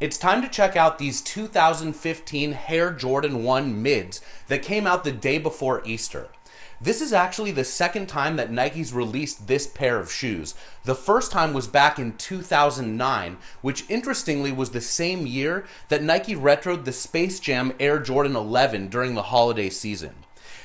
It's time to check out these 2015 Hare Jordan 1 mids that came out the day before Easter. This is actually the second time that Nike's released this pair of shoes. The first time was back in 2009, which interestingly was the same year that Nike retroed the Space Jam Air Jordan 11 during the holiday season.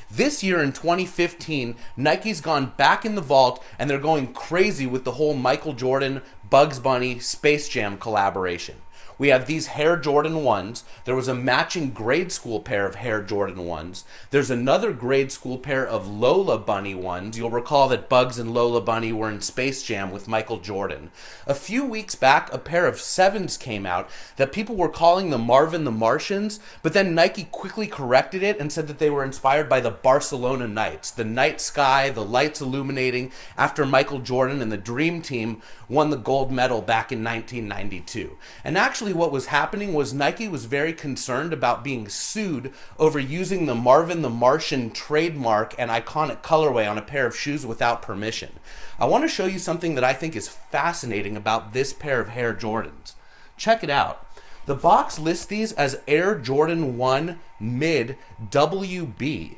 This year in 2015, Nike's gone back in the vault and they're going crazy with the whole Michael Jordan, Bugs Bunny, Space Jam collaboration. We have these Hare Jordan 1s. There was a matching grade school pair of Hare Jordan 1s. There's another grade school pair of Lola Bunny 1s. You'll recall that Bugs and Lola Bunny were in Space Jam with Michael Jordan. A few weeks back, a pair of 7s came out that people were calling the Marvin the Martians, but then Nike quickly corrected it and said that they were inspired by the Barcelona Nights, the night sky, the lights illuminating after Michael Jordan and the Dream Team won the gold medal back in 1992. And actually what was happening was Nike was very concerned about being sued over using the Marvin the Martian trademark and iconic colorway on a pair of shoes without permission. I want to show you something that I think is fascinating about this pair of Hare Jordans. Check it out. The box lists these as Air Jordan 1 Mid WB.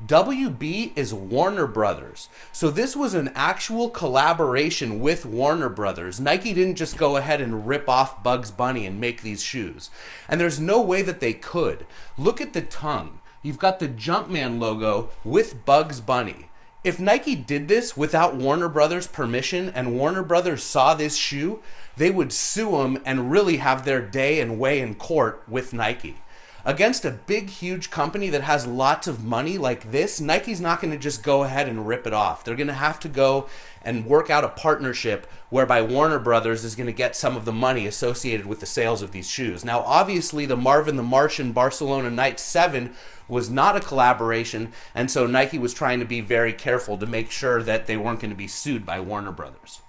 WB is Warner Brothers. So this was an actual collaboration with Warner Brothers. Nike didn't just go ahead and rip off Bugs Bunny and make these shoes. And there's no way that they could. Look at the tongue. You've got the Jumpman logo with Bugs Bunny. If Nike did this without Warner Brothers' permission and Warner Brothers saw this shoe, they would sue them and really have their day and way in court with Nike. Against a big, huge company that has lots of money like this, Nike's not going to just go ahead and rip it off. They're going to have to go and work out a partnership whereby Warner Brothers is going to get some of the money associated with the sales of these shoes. Now, obviously, the Marvin the Martian Barcelona Nights 7 was not a collaboration, and so Nike was trying to be very careful to make sure that they weren't going to be sued by Warner Brothers.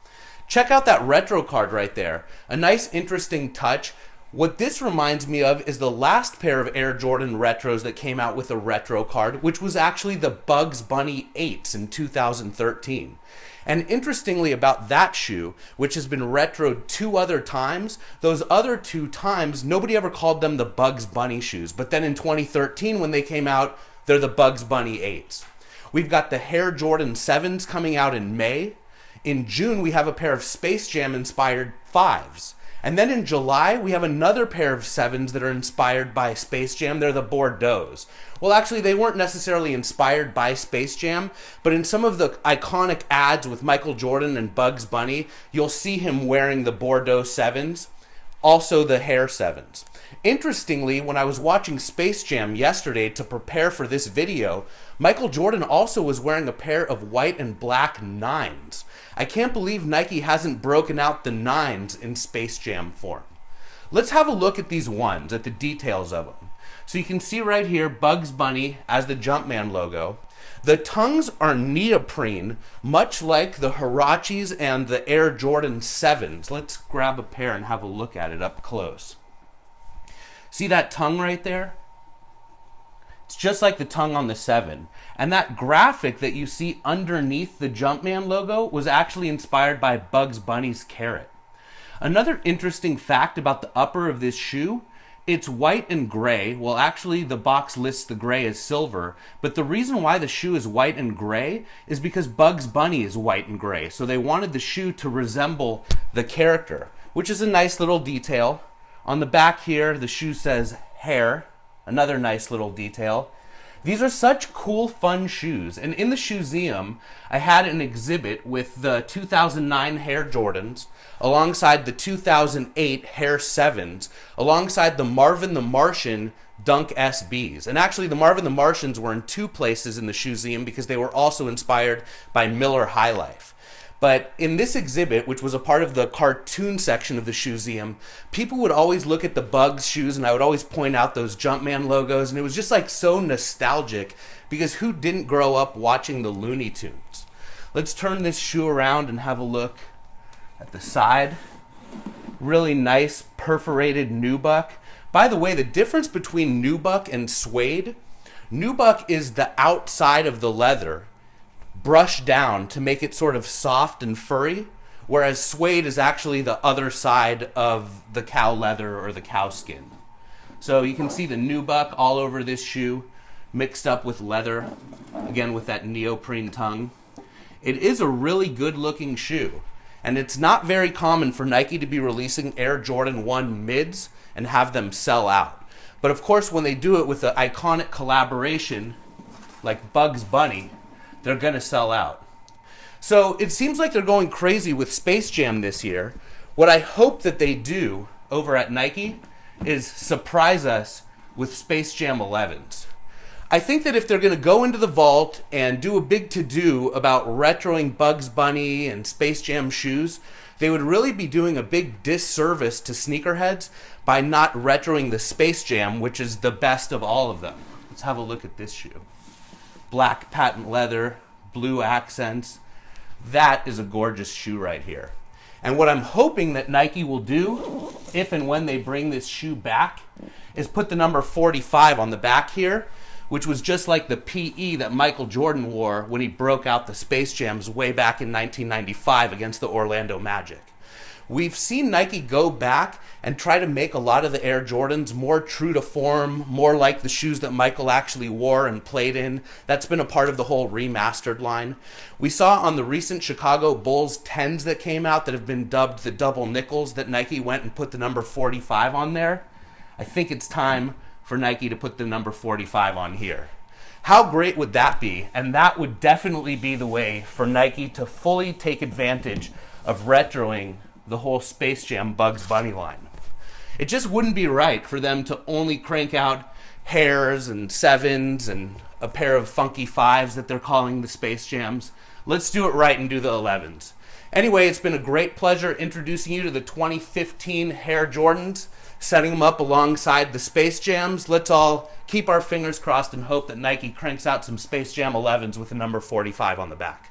Check out that retro card right there. A nice, interesting touch. What this reminds me of is the last pair of Air Jordan retros that came out with a retro card, which was actually the Bugs Bunny 8s in 2013. And interestingly about that shoe, which has been retroed 2 other times, those other 2 times, nobody ever called them the Bugs Bunny shoes. But then in 2013, when they came out, they're the Bugs Bunny 8s. We've got the Hare Jordan 7s coming out in May. In June, we have a pair of Space Jam inspired 5s. And then in July, we have another pair of 7s that are inspired by Space Jam. They're the Bordeaux's. Well, actually, they weren't necessarily inspired by Space Jam, but in some of the iconic ads with Michael Jordan and Bugs Bunny, you'll see him wearing the Bordeaux 7s, also the Hare 7s. Interestingly, when I was watching Space Jam yesterday to prepare for this video, Michael Jordan also was wearing a pair of white and black 9s. I can't believe Nike hasn't broken out the 9s in Space Jam form. Let's have a look at these 1s, at the details of them. So you can see right here Bugs Bunny as the Jumpman logo. The tongues are neoprene, much like the Huaraches and the Air Jordan 7s. Let's grab a pair and have a look at it up close. See that tongue right there? It's just like the tongue on the 7. And that graphic that you see underneath the Jumpman logo was actually inspired by Bugs Bunny's carrot. Another interesting fact about the upper of this shoe, it's white and gray. Well, actually, the box lists the gray as silver, but the reason why the shoe is white and gray is because Bugs Bunny is white and gray. So they wanted the shoe to resemble the character, which is a nice little detail. On the back here, the shoe says Hare, another nice little detail. These are such cool, fun shoes. And in the ShoeZeum, I had an exhibit with the 2009 Hare Jordans, alongside the 2008 Hare 7s, alongside the Marvin the Martian Dunk SBs. And actually, the Marvin the Martians were in 2 places in the ShoeZeum because they were also inspired by Miller High Life. But in this exhibit, which was a part of the cartoon section of the ShoeZeum, people would always look at the Bugs shoes, and I would always point out those Jumpman logos, and it was just like so nostalgic, because who didn't grow up watching the Looney Tunes? Let's turn this shoe around and have a look at the side. Really nice perforated nubuck. By the way, the difference between nubuck and suede, nubuck is the outside of the leather, brushed down to make it sort of soft and furry, whereas suede is actually the other side of the cow leather or the cow skin. So you can see the nubuck all over this shoe, mixed up with leather, again with that neoprene tongue. It is a really good looking shoe, and it's not very common for Nike to be releasing Air Jordan 1 mids and have them sell out. But of course, when they do it with an iconic collaboration like Bugs Bunny, they're gonna sell out. So it seems like they're going crazy with Space Jam this year. What I hope that they do over at Nike is surprise us with Space Jam 11s. I think that if they're going to go into the vault and do a big to-do about retroing Bugs Bunny and Space Jam shoes, they would really be doing a big disservice to sneakerheads by not retroing the Space Jam, which is the best of all of them. Let's have a look at this shoe. Black patent leather, blue accents. That is a gorgeous shoe right here. And what I'm hoping that Nike will do, if and when they bring this shoe back, is put the number 45 on the back here, which was just like the PE that Michael Jordan wore when he broke out the Space Jams way back in 1995 against the Orlando Magic. We've seen Nike go back and try to make a lot of the Air Jordans more true to form, more like the shoes that Michael actually wore and played in. That's been a part of the whole remastered line. We saw on the recent Chicago Bulls 10s that came out that have been dubbed the double nickels that Nike went and put the number 45 on there. I think it's time for Nike to put the number 45 on here. How great would that be? And that would definitely be the way for Nike to fully take advantage of retroing the whole Space Jam Bugs Bunny line. It just wouldn't be right for them to only crank out Hares and 7s and a pair of funky 5s that they're calling the Space Jams. Let's do it right and do the 11s. Anyway, it's been a great pleasure introducing you to the 2015 Hare Jordans, setting them up alongside the Space Jams. Let's all keep our fingers crossed and hope that Nike cranks out some Space Jam 11s with the number 45 on the back.